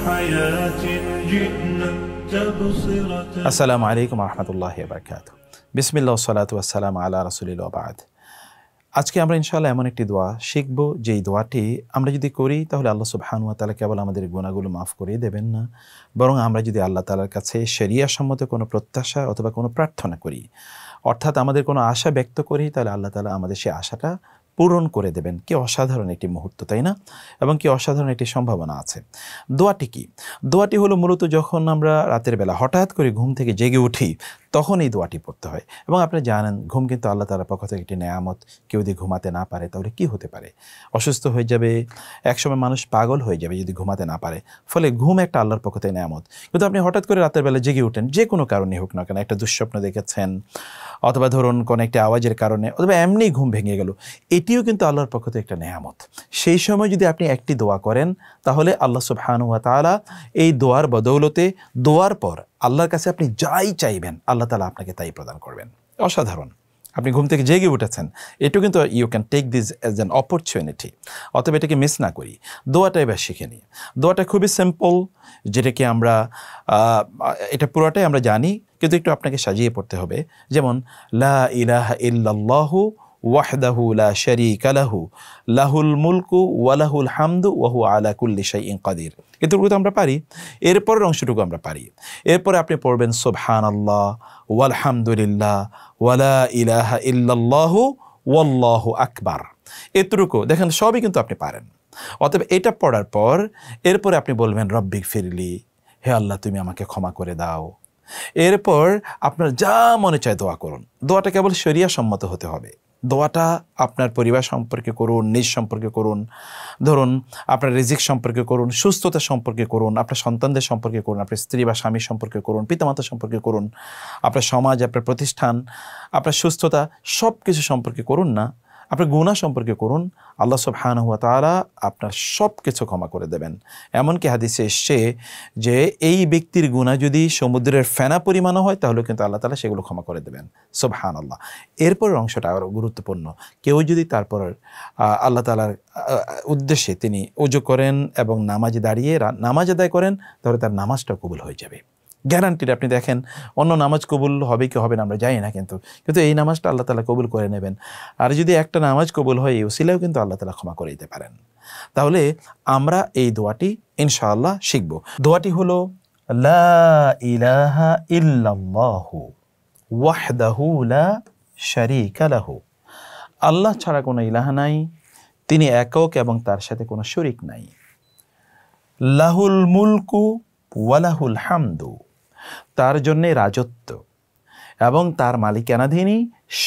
حياة جئنا تبصرة আসসালামু আলাইকুম ওয়া রাহমাতুল্লাহি ওয়া বারাকাতুহু। বিসমিল্লাহ ওয়া সালাতু ওয়া সালামু আলা রাসূলিল্লাহ ওয়া বা'দ। আজকে আমরা ইনশাআল্লাহ এমন একটি দোয়া শিখব, যেই দোয়াটি আমরা যদি করি তাহলে আল্লাহ সুবহানাহু ওয়া তাআলা কেবল আমাদের গুনাহগুলো মাফ করে দেবেন না, বরং আমরা যদি আল্লাহ তাআলার কাছে শরিয়া সম্মত কোনো প্রত্যাশা অথবা কোনো প্রার্থনা করি, অর্থাৎ আমাদের কোনো আশা ব্যক্ত করি, তাহলে আল্লাহ তাআলা আমাদের সেই আশাটা পূরণ করে দেবেন। কি অসাধারণ একটি মুহূর্ত, তাই না? এবং কি অসাধারণ একটি সম্ভাবনা আছে। দোয়াটি কি? দোয়াটি হলো মূলত যখন আমরা রাতের বেলা হঠাৎ করে ঘুম থেকে জেগে উঠি, তখন এই দোয়াটি পড়তে হয়। এবং আপনি জানেন, ঘুম কিন্তু আল্লাহ তাআলার পক্ষ থেকে একটি নেয়ামত। কেউ যদি ঘুমাতে না পারে তাহলে কি হতে পারে? অসুস্থ হয়ে যাবে, একসময় মানুষ পাগল হয়ে যাবে যদি ঘুমাতে না পারে। ফলে ঘুম একটা আল্লাহর পক্ষ থেকে নেয়ামত। কিন্তু আপনি হঠাৎ করে রাতের বেলা জেগে উঠেন, যে কোনো কারণে হোক না কেন, একটা দুঃস্বপ্ন দেখেছেন, অথবা ধরুন কোনো একটা আওয়াজের কারণে, অথবা এমনি ঘুম ভেঙে গেল, এটিও কিন্তু আল্লাহর পক্ষ থেকে একটা নেয়ামত। সেই সময় যদি আপনি একটি দোয়া করেন, তাহলে আল্লাহ সুবহানাহু ওয়া তাআলা এই দোয়ার বদৌলতে, দোয়ার পর আল্লাহর কাছে আপনি যাই চাইবেন, আল্লাহ তাআলা আপনাকে তাই প্রদান করবেন। অসাধারণ। আপনি ঘুম থেকে জেগে উঠেছেন, এটাও কিন্তু you can take this as an opportunity. অতএব এটাকে মিস না করি, দোয়াটা এবার শিখে নিই। দোয়াটা খুবই সিম্পল, যেটাকে আমরা এটা পুরোটাই আমরা জানি, কিন্তু একটু আপনাকে সাজিয়ে পড়তে হবে। যেমন লা ইলাহা ইল্লাল্লাহু ওয়াহদাহু লা শারীকা লাহু লাহুল মুলকু ওয়া লাহুল হামদু ওয়া হুয়া আলা কুল্লি শাইইন কাদির। এতটুকু তো আমরা পারি। এরপরের অংশটুকু আমরা পারি। এরপরে আপনি পড়বেন সুবহানাল্লাহ ওয়ালহামদুলিল্লাহ ওয়া লা ইলাহা ইল্লাল্লাহু ওয়াল্লাহু আকবার। এতটুকু দেখেন, সবই কিন্তু আপনি পারেন। অতএব এটা পড়ার পর এরপরে আপনি বলবেন রব্বিক ফিরলি, হে আল্লাহ তুমি আমাকে ক্ষমা করে দাও। এরপর আপনার যা মনে চায় দোয়া করুন। দোয়াটা কেবল শরিয়া সম্মত হতে হবে। দোয়াটা আপনার পরিবার সম্পর্কে করুন, নিজ সম্পর্কে করুন, ধরুন আপনার রিজিক সম্পর্কে করুন, সুস্থতা সম্পর্কে করুন, আপনার সন্তানদের সম্পর্কে করুন, আপনার স্ত্রী বা স্বামীর সম্পর্কে করুন, পিতামাতা সম্পর্কে করুন, আপনার সমাজ, আপনার প্রতিষ্ঠান, আপনার সুস্থতা, সব কিছু সম্পর্কে করুন না, আপনার গুনাহ সম্পর্কে করুন। আল্লাহ সুবহানাহু ওয়া তাআলা আপনার সব কিছু ক্ষমা করে দেবেন। এমনকি হাদিসে এসছে যে এই ব্যক্তির গুনাহ যদি সমুদ্রের ফেনা পরিমাণও হয়, তাহলে কিন্তু আল্লাহ তাআলা সেগুলো ক্ষমা করে দেবেন। সুবহানাল্লাহ। এরপরের অংশটা আরও গুরুত্বপূর্ণ। কেউ যদি তারপর আল্লাহ তাআলার উদ্দেশ্যে তিনি ওযু করেন এবং নামাজে দাঁড়িয়ে নামাজ আদায় করেন, তাহলে তার নামাজটা কবুল হয়ে যাবে। গ্যারান্টিড। আপনি দেখেন, অন্য নামাজ কবুল হবে কি হবে না আমরা জানি না, কিন্তু এই নামাজটা আল্লাহ তাআলা কবুল করে নেবেন। আর যদি একটা নামাজ কবুল হয়, এই উসিলাও কিন্তু আল্লাহ তাআলা ক্ষমা করে দিতে পারেন। তাহলে আমরা এই দোয়াটি ইনশাআল্লাহ শিখব। দোয়াটি হলো লা ইলাহা ইল্লাল্লাহু ওয়াহদাহু লা শারীকা লাহু। আল্লাহ ছাড়া কোনো ইলাহ নাই, তিনি একক এবং তার সাথে কোনো শরীক নাই। লাহুল মুলকু ওয়া লাহুল হামদু, তার জন্যে রাজত্ব এবং তার মালিকানাধীনই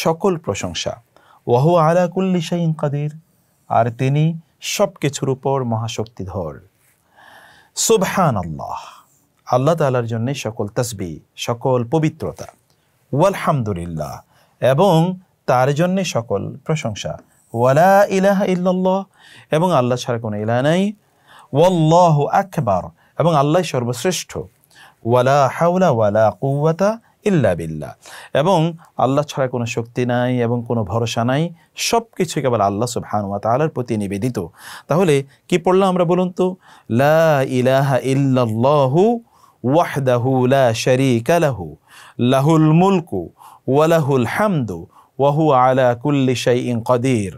সকল প্রশংসা। ওয়া হুয়া আলা কুল্লি শাইইন কাদির, আর তিনি সব কিছুর উপর মহাশক্তিধর। সুবহানাল্লাহ, আল্লাহ তাআলার জন্যে সকল তাসবিহ, সকল পবিত্রতা। ওয়ালহামদুলিল্লাহ, এবং তার জন্যে সকল প্রশংসা। ওয়ালা ইলাহা ইল্লাল্লাহ, এবং আল্লাহ ছাড়া কোনো ইলাহ নাই। ওয়াল্লাহু আকবার, এবং আল্লাহ সর্বশ্রেষ্ঠ। ওয়ালা হাওলা ওয়ালা কুওয়াতা ইল্লা বিল্লাহ, এবং আল্লাহ ছাড়া কোনো শক্তি নাই এবং কোনো ভরসা নাই, সব কিছু কেবল আল্লাহ সুবহানাহু ওয়া তাআলার প্রতি নিবেদিত। তাহলে কি পড়লাম আমরা বলুন তো? লা ইলাহা ইল্লাল্লাহু ওয়াহদাহু লা শারীকা লাহু লাহুল মুলকু ওয়া লাহুল হামদু ওয়া হুয়া আলা কুল্লি শাইইন কাদির।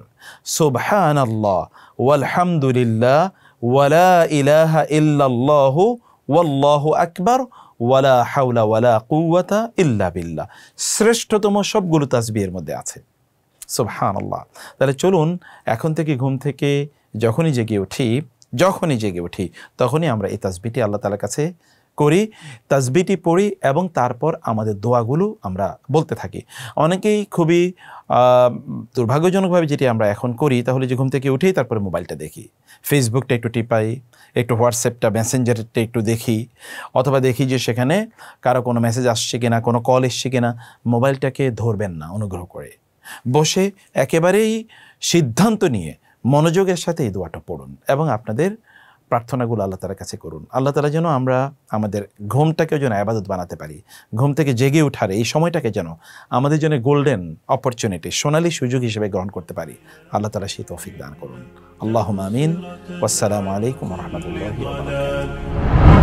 সুবহানাল্লাহ ওয়ালহামদুলিল্লাহ ওয়া লা ইলাহা ইল্লাল্লাহু ওয়াল্লাহু আকবার ওয়ালা হাওলা ওয়ালা কুওয়াতা ইল্লা বিল্লাহ। শ্রেষ্ঠতম সবগুলো তাসবিহের মধ্যে আছে। সুবহানাল্লাহ। তাহলে চলুন এখন থেকে ঘুম থেকে যখনই জেগে উঠি তখনই আমরা এই তাসবিহটি আল্লাহ তাআলার কাছে করি, তাসবিহটি পড়ি এবং তারপর আমাদের দোয়াগুলো আমরা বলতে থাকি। অনেকেই খুবই দুর্ভাগ্যজনকভাবে যেটি আমরা এখন করি, তাহলে যে ঘুম থেকে উঠেই তারপরে মোবাইলটা দেখি, ফেসবুকটা একটু টিপাই, একটু হোয়াটসঅ্যাপটা, মেসেঞ্জারটা একটু দেখি, অথবা দেখি যে সেখানে কারো কোনো মেসেজ আসছে কিনা, কোনো কল এসছে কিনা। মোবাইলটাকে ধরবেন না, অনুগ্রহ করে বসে একেবারেই সিদ্ধান্ত নিয়ে মনোযোগের সাথে এই দোয়াটা পড়ুন এবং আপনাদের প্রার্থনাগুলো আল্লাহ তাআলার কাছে করুন। আল্লাহ তাআলা যেন আমরা আমাদের ঘুমটাকেও যেন ইবাদত বানাতে পারি, ঘুম থেকে জেগে ওঠার এই সময়টাকে যেন আমাদের জন্য গোল্ডেন অপরচুনিটি, সোনালী সুযোগ হিসেবে গ্রহণ করতে পারি। আল্লাহ তাআলা সেই তৌফিক দান করুন। আল্লাহুম্মা আমিন। ওয়াসসালামু আলাইকুম ওয়া রাহমাতুল্লাহি ওয়া বারাকাতুহু।